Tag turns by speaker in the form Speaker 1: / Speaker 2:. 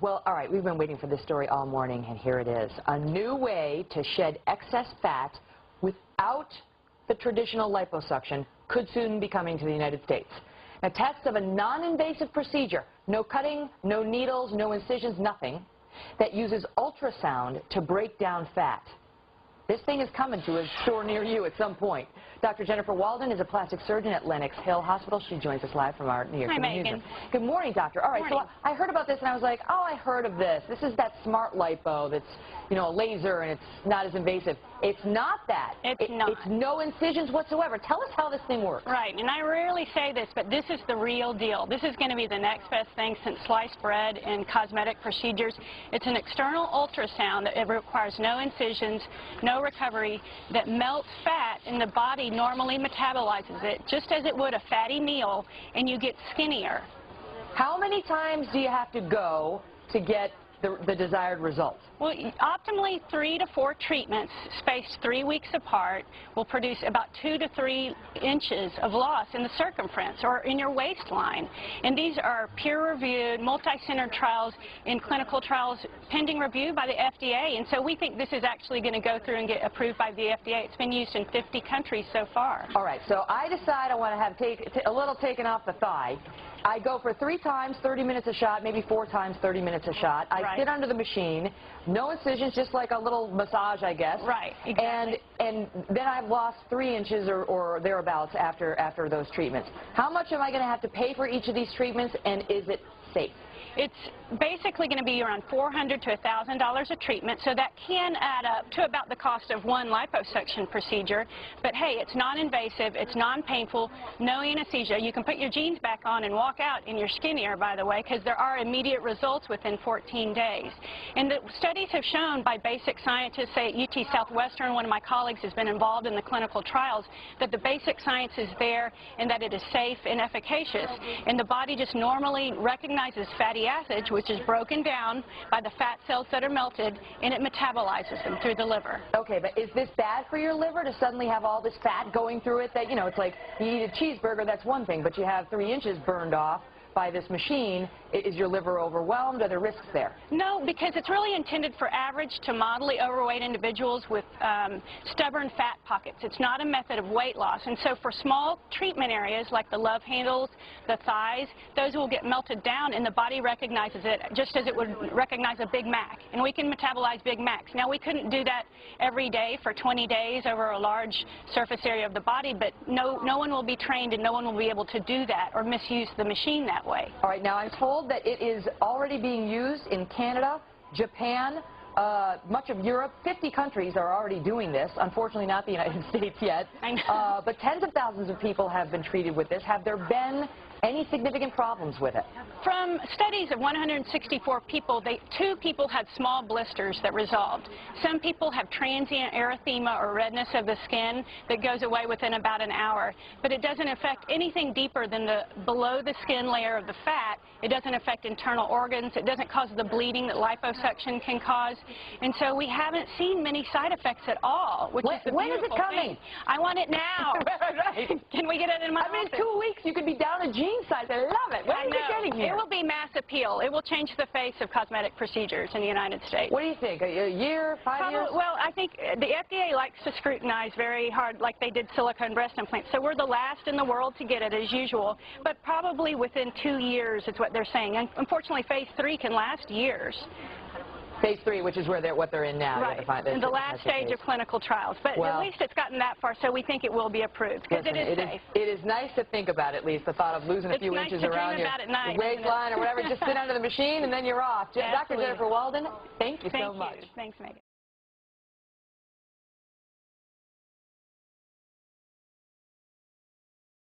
Speaker 1: Well, all right, we've been waiting for this story all morning, and here it is. A new way to shed excess fat without the traditional liposuction could soon be coming to the United States. Now, tests of a non-invasive procedure, no cutting, no needles, no incisions, nothing, that uses ultrasound to break down fat. This thing is coming to a store near you at some point. Dr. Jennifer Walden is a plastic surgeon at Lenox Hill Hospital. She joins us live from our New York newsroom. Good morning, doctor. All right, so I heard about this and I was like, oh, I heard of this. This is that smart lipo that's, you know, a laser and it's not as invasive. It's not that.
Speaker 2: It's not.
Speaker 1: It's no incisions whatsoever. Tell us how this thing works.
Speaker 2: Right, and I rarely say this, but this is the real deal. This is going to be the next best thing since sliced bread and cosmetic procedures. It's an external ultrasound that requires no incisions, no recovery, that melts fat, and the body normally metabolizes it just as it would a fatty meal, and you get skinnier.
Speaker 1: How many times do you have to go to get the desired results?
Speaker 2: Well, optimally 3 to 4 treatments spaced 3 weeks apart will produce about 2 to 3 inches of loss in the circumference or in your waistline. And these are peer-reviewed, multi-centered trials in clinical trials pending review by the FDA. And so we think this is actually going to go through and get approved by the FDA. It's been used in 50 countries so far.
Speaker 1: All right, so I decide I want to have a little taken off the thigh. I go for 3 times, 30 minutes a shot, maybe 4 times, 30 minutes a shot. I sit under the machine, no incisions, just like a little massage, I guess.
Speaker 2: Right, exactly.
Speaker 1: And then I've lost 3 inches or thereabouts after those treatments. How much am I going to have to pay for each of these treatments, and is it safe?
Speaker 2: It's basically going to be around $400 to $1,000 a treatment, so that can add up to about the cost of one liposuction procedure. But hey, it's non-invasive, it's non-painful, no anesthesia. You can put your jeans back on and walk out, and you're skinnier, by the way, because there are immediate results within 14 days. And the studies have shown by basic scientists, say at UT Southwestern, one of my colleagues has been involved in the clinical trials, that the basic science is there and that it is safe and efficacious. And the body just normally recognizes fatty acids, which is broken down by the fat cells that are melted, and it metabolizes them through the liver.
Speaker 1: Okay, but is this bad for your liver to suddenly have all this fat going through it? That, you know, it's like you eat a cheeseburger, that's one thing, but you have 3 inches burned off by this machine. Is your liver overwhelmed? Are there risks there?
Speaker 2: No, because it's really intended for average to moderately overweight individuals with stubborn fat pockets. It's not a method of weight loss. And so for small treatment areas like the love handles, the thighs, those will get melted down, and the body recognizes it just as it would recognize a Big Mac. And we can metabolize Big Macs. Now, we couldn't do that every day for 20 days over a large surface area of the body, but no one will be trained and no one will be able to do that or misuse the machine that way.
Speaker 1: All right, now I'm told that it is already being used in Canada, Japan, much of Europe. 50 countries are already doing this. Unfortunately, not the United States yet.
Speaker 2: I know.
Speaker 1: But tens of thousands of people have been treated with this. Have there been any significant problems with it?
Speaker 2: From studies of 164 people, 2 people had small blisters that resolved. Some people have transient erythema or redness of the skin that goes away within about an hour. But it doesn't affect anything deeper than the below the skin layer of the fat. It doesn't affect internal organs. It doesn't cause the bleeding that liposuction can cause. And so we haven't seen many side effects at all, which is the
Speaker 1: when is it coming?
Speaker 2: thing. I want it now.
Speaker 1: Right.
Speaker 2: Can we get it in my office?
Speaker 1: In 2 weeks you could be down a jean size. I love it. When are you getting here?
Speaker 2: It will be mass appeal. It will change the face of cosmetic procedures in the United States.
Speaker 1: What do you think? A year, 5 years?
Speaker 2: Well, I think the FDA likes to scrutinize very hard like they did silicone breast implants. So we're the last in the world to get it as usual. But probably within 2 years is what they're saying. And unfortunately, phase 3 can last years.
Speaker 1: Phase 3, which is what they're in now.
Speaker 2: Right, in the last stage of clinical trials. But at least it's gotten that far, so we think it will be approved, because it is safe.
Speaker 1: It is nice to think about, at least, the thought of losing a few inches around your waistline or whatever. Just sit under the machine, and then you're off. Dr. Jennifer Walden, thank you so much.
Speaker 2: Thanks, Megan.